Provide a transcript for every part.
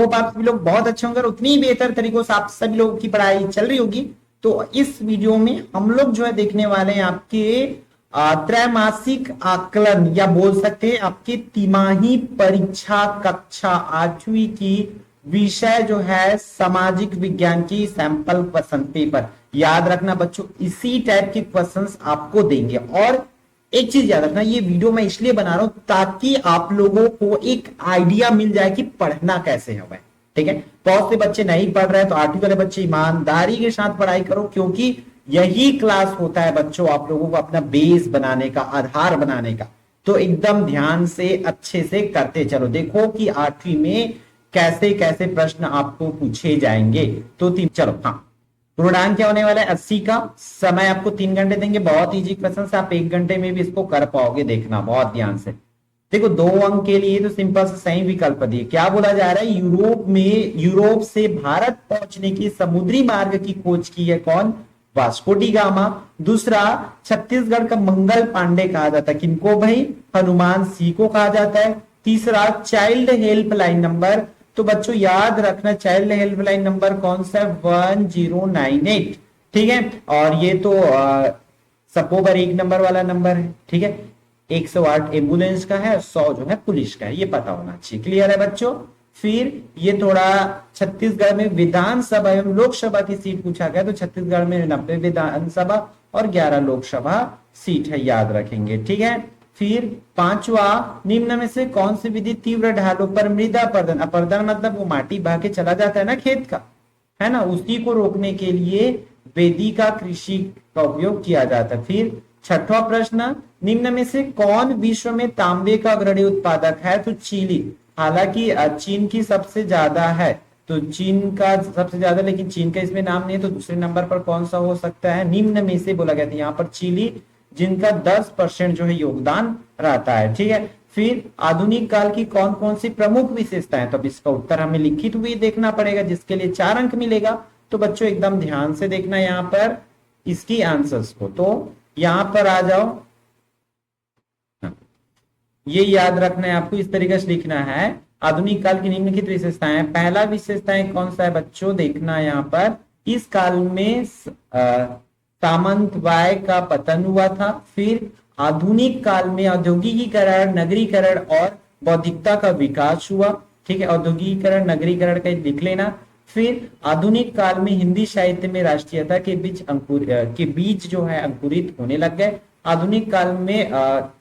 Hope आप सभी लोग बहुत अच्छे होंगे और उतनी ही बेहतर तरीकों से आप सभी लोगों की पढ़ाई चल रही होगी। तो इस वीडियो में हम लोग जो है देखने वाले हैं आपके त्रैमासिक आकलन या बोल सकते हैं आपकी तिमाही परीक्षा कक्षा 8वीं की विषय जो है सामाजिक विज्ञान की सैंपल क्वेश्चन पेपर। याद रखना बच्चों, इसी टाइप के क्वेश्चंस आपको देंगे। और एक चीज याद रखना, ये वीडियो मैं इसलिए बना रहा हूं ताकि आप लोगों को एक आइडिया मिल जाए कि पढ़ना कैसे है। ठीक है, बहुत से बच्चे नहीं पढ़ रहे हैं, तो 8वीं वाले बच्चे ईमानदारी के साथ पढ़ाई करो, क्योंकि यही क्लास होता है बच्चों आप लोगों को अपना बेस बनाने का, आधार बनाने का। तो एकदम ध्यान से अच्छे से करते चलो। देखो कि 8वीं में कैसे कैसे प्रश्न आपको पूछे जाएंगे। तो चलो, हाँ, पूर्णांक क्या होने वाला है 80 का। समय आपको 3 घंटे देंगे। बहुत इजी क्वेश्चन से आप 1 घंटे में भी इसको कर पाओगे, देखना बहुत ध्यान से। देखो 2 अंक के लिए तो सिंपल से सही विकल्प दिए। क्या बोला जा रहा है, यूरोप से भारत पहुंचने की समुद्री मार्ग की खोज की है कौन, वास्को डी गामा। दूसरा, छत्तीसगढ़ का मंगल पांडे कहा जाता है किनको भाई, हनुमान सिंह को कहा जाता है। तीसरा, चाइल्ड हेल्पलाइन नंबर, तो बच्चों याद रखना चाइल्ड हेल्पलाइन नंबर कौन सा है, 1098। ठीक है, और ये तो सबको पर 1 नंबर वाला नंबर है। ठीक है, 108 एम्बुलेंस का है, 100 जो है पुलिस का है, ये पता होना चाहिए। क्लियर है बच्चों। फिर ये थोड़ा छत्तीसगढ़ में विधानसभा एवं लोकसभा की सीट पूछा गया, तो छत्तीसगढ़ में 90 विधानसभा और 11 लोकसभा सीट है, याद रखेंगे। ठीक है, फिर 5वां, निम्न में से कौन सी विधि तीव्र ढालों पर मृदा अपर्दन, अपर्दन मतलब वो माटी बहा के चला जाता है ना खेत का, है ना, उसी को रोकने के लिए वेदिका कृषि का उपयोग किया जाता है। फिर 6वां प्रश्न, निम्न में से कौन विश्व में तांबे का अग्रणी उत्पादक है, तो चिली। हालांकि चीन की सबसे ज्यादा है, तो चीन का सबसे ज्यादा, लेकिन चीन का इसमें नाम नहीं है, तो दूसरे नंबर पर कौन सा हो सकता है, निम्न में से बोला गया था यहाँ पर चिली, जिनका 10% जो है योगदान रहता है। ठीक है, फिर आधुनिक काल की कौन कौन सी प्रमुख विशेषताएं, तो अब इसका उत्तर हमें लिखित भी देखना पड़ेगा, जिसके लिए 4 अंक मिलेगा। तो बच्चों एकदम ध्यान से देखना यहाँ पर इसकी आंसर्स को। तो यहां पर आ जाओ, ये याद रखना है आपको, इस तरीके से लिखना है। आधुनिक काल की निम्नलिखित विशेषताएं, पहला विशेषताएं कौन सा है बच्चों, देखना यहाँ पर, इस काल में सामंतवाय का पतन हुआ था। फिर आधुनिक काल में औद्योगिकीकरण, नगरीकरण और बौद्धिकता का विकास हुआ। ठीक है, औद्योगिकीकरण, नगरीकरण का लिख लेना। फिर आधुनिक काल में हिंदी साहित्य में राष्ट्रीयता के बीज जो है अंकुरित होने लग गए। आधुनिक काल में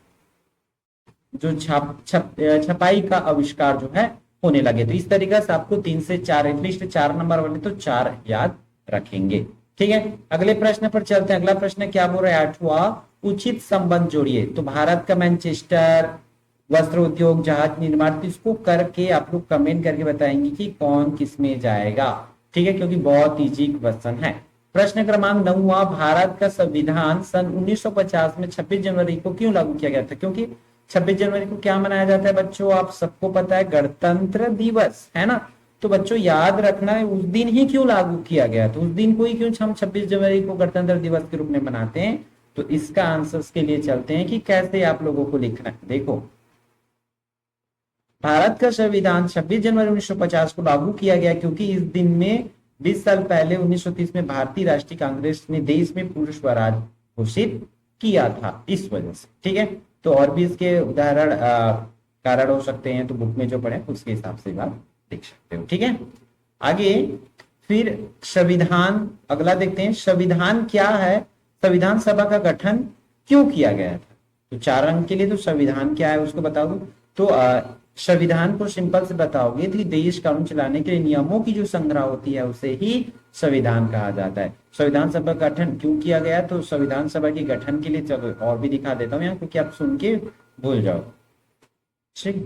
जो छपाई का आविष्कार जो है होने लगे। तो इस तरीके से आपको 3 से 4, एटलीस्ट 4 नंबर वाले तो 4 याद रखेंगे। ठीक है, अगले प्रश्न पर चलते हैं। अगला प्रश्न क्या बोल रहा है, 8वां, उचित संबंध जोड़िए। तो भारत का मैनचेस्टर, वस्त्र उद्योग, जहाज निर्माण, तो इसको करके आप लोग कमेंट करके बताएंगे कि कौन किस में जाएगा। ठीक है, क्योंकि बहुत इजी क्वेश्चन है। प्रश्न क्रमांक 9वां, भारत का संविधान सन 1950 में 26 जनवरी को क्यों लागू किया गया था, क्योंकि 26 जनवरी को क्या मनाया जाता है बच्चों, आप सबको पता है, गणतंत्र दिवस, है ना। तो बच्चों याद रखना है उस दिन ही क्यों लागू किया गया, तो उस दिन को ही क्यों हम 26 जनवरी को गणतंत्र दिवस के रूप में मनाते हैं। तो इसका आंसर्स के लिए चलते हैं कि कैसे आप लोगों को लिखना है। देखो, भारत का संविधान 26 जनवरी 1950 को लागू किया गया क्योंकि इस दिन में 20 साल पहले 1930 में भारतीय राष्ट्रीय कांग्रेस ने देश में पूर्ण स्वराज घोषित किया था, इस वजह से। ठीक है, तो और भी इसके उदाहरण कारण हो सकते हैं, तो बुक में जो पढ़े उसके हिसाब से आप देख सकते हो। ठीक है, आगे फिर संविधान, अगला देखते हैं, संविधान क्या है, संविधान सभा का गठन क्यों किया गया था। तो 4 अंक के लिए तो संविधान क्या है उसको बता दो। तो संविधान को सिंपल से बताओगे तो देश कानून चलाने के लिए नियमों की जो संग्रह होती है उसे ही संविधान कहा जाता है। संविधान सभा का गठन क्यों किया गया, तो संविधान सभा के गठन के लिए, चलो और भी दिखा देता हूँ यहाँ, क्योंकि आप सुन के भूल जाओ। ठीक,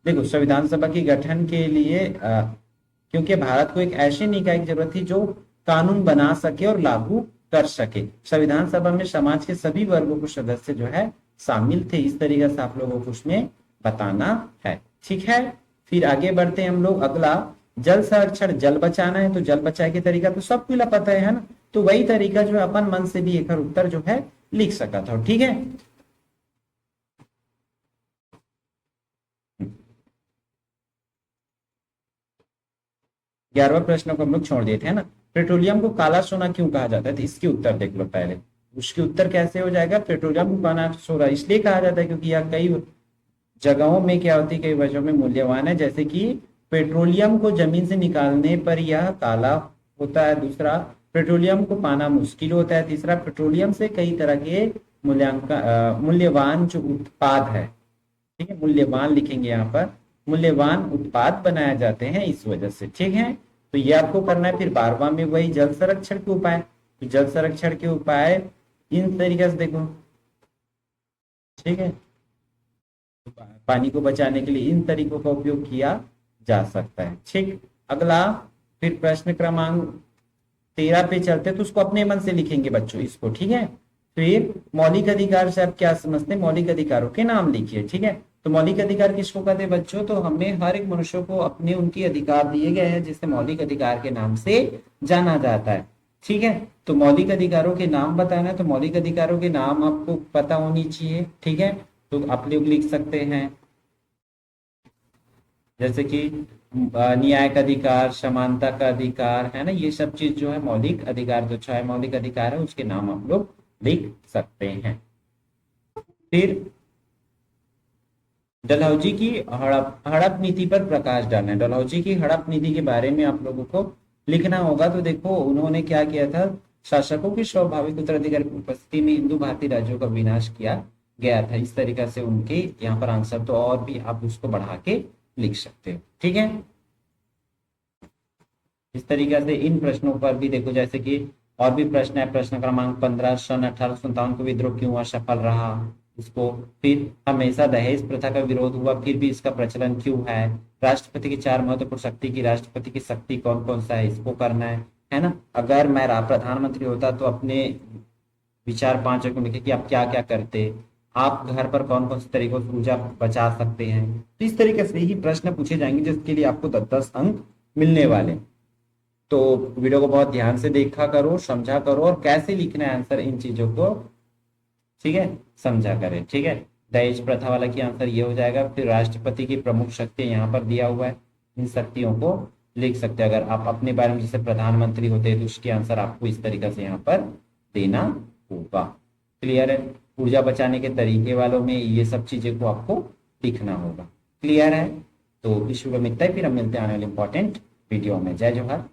देखो संविधान सभा के गठन के लिए क्योंकि भारत को एक ऐसे निकाय की जरूरत थी जो कानून बना सके और लागू कर सके। संविधान सभा में समाज के सभी वर्गों के सदस्य जो है शामिल थे, इस तरीके से आप लोगों को उसमें बताना है। ठीक है, फिर आगे बढ़ते हैं हम लोग। अगला, जल संरक्षण, जल बचाना है, तो जल बचाए के तरीका तो सबको पता है ना, तो वही तरीका जो है अपन मन से भी एक उत्तर जो है लिख सका था। ठीक है, 11वां प्रश्न को हम लोग छोड़ देते हैं ना। पेट्रोलियम को काला सोना क्यों कहा जाता है, तो इसके उत्तर देख लो पहले। उसके उत्तर कैसे हो जाएगा, पेट्रोलियम को काला सोना इसलिए कहा जाता है क्योंकि यह कई जगहों में क्या होती है, कई वजहों में मूल्यवान है। जैसे कि पेट्रोलियम को जमीन से निकालने पर यह काला होता है, दूसरा पेट्रोलियम को पाना मुश्किल होता है, तीसरा पेट्रोलियम से कई तरह के मूल्यवान जो उत्पाद है, ठीक है, मूल्यवान लिखेंगे यहाँ पर, मूल्यवान उत्पाद बनाए जाते हैं इस वजह से, ठीक है। तो ये आपको करना है। फिर 12वां में वही जल संरक्षण के उपाय, तो जल संरक्षण के उपाय इन तरीके से देखो, ठीक है, पानी को बचाने के लिए इन तरीकों का उपयोग किया जा सकता है, ठीक। अगला फिर प्रश्न क्रमांक 13 पे चलते, तो उसको अपने मन से लिखेंगे बच्चों इसको, ठीक है। फिर मौलिक अधिकार से आप क्या समझते हैं, मौलिक अधिकारों के नाम लिखिए, ठीक है। तो मौलिक अधिकार किसको कहते हैं बच्चों, तो हमें हर एक मनुष्य को अपने उनके अधिकार दिए गए हैं जिसे मौलिक अधिकार के नाम से जाना जाता है, ठीक है। तो मौलिक अधिकारों के नाम बताना है, तो मौलिक अधिकारों के नाम आपको पता होनी चाहिए, ठीक है। तो आप लोग लिख सकते हैं जैसे कि न्याय का अधिकार, समानता का अधिकार, है ना, ये सब चीज जो है मौलिक अधिकार, जो छह मौलिक अधिकार है उसके नाम आप लोग लिख सकते हैं। फिर डलहौजी की हड़प नीति पर प्रकाश डालना है। डलहौजी की हड़प नीति के बारे में आप लोगों को लिखना होगा। तो देखो उन्होंने क्या किया था, शासकों की स्वाभाविक उत्तराधिकारी की उपस्थिति में हिंदू भारतीय राज्यों का विनाश किया गया था। इस तरीके से उनके यहाँ पर आंसर, तो और भी आप उसको बढ़ा के लिख सकते हो, ठीक है। इस तरीके से इन प्रश्नों पर भी देखो, जैसे कि और भी प्रश्न है, प्रश्न क्रमांक 15, सन 1857 को विद्रोह क्यों असफल रहा, इसको। फिर हमेशा दहेज प्रथा का विरोध हुआ फिर भी इसका प्रचलन क्यों है। राष्ट्रपति की 4 महत्वपूर्ण शक्ति की, राष्ट्रपति की शक्ति कौन कौन सा है, इसको करना है ना। अगर मैं प्रधानमंत्री होता तो अपने विचार 5 में लिखे कि आप क्या क्या करते, आप घर पर कौन कौन से तरीकों से ऊर्जा बचा सकते हैं। तो इस तरीके से ही प्रश्न पूछे जाएंगे जिसके लिए आपको 10-10 अंक मिलने वाले। तो वीडियो को बहुत ध्यान से देखा करो, समझा करो, और कैसे लिखना है आंसर इन चीजों को, ठीक है, समझा करें, ठीक है। दहेज प्रथा वाला की आंसर ये हो जाएगा। फिर राष्ट्रपति की प्रमुख शक्तियां यहाँ पर दिया हुआ है, इन शक्तियों को लिख सकते हैं। अगर आप अपने बारे में जैसे प्रधानमंत्री होते हैं तो उसके आंसर आपको इस तरीके से यहाँ पर देना होगा। क्लियर है। ऊर्जा बचाने के तरीके वालों में ये सब चीजें को आपको लिखना होगा। क्लियर है। तो इस वीडियो में इतना ही, फिर हम मिलते हैं आने वाले इंपॉर्टेंट वीडियो में। जय जोहार।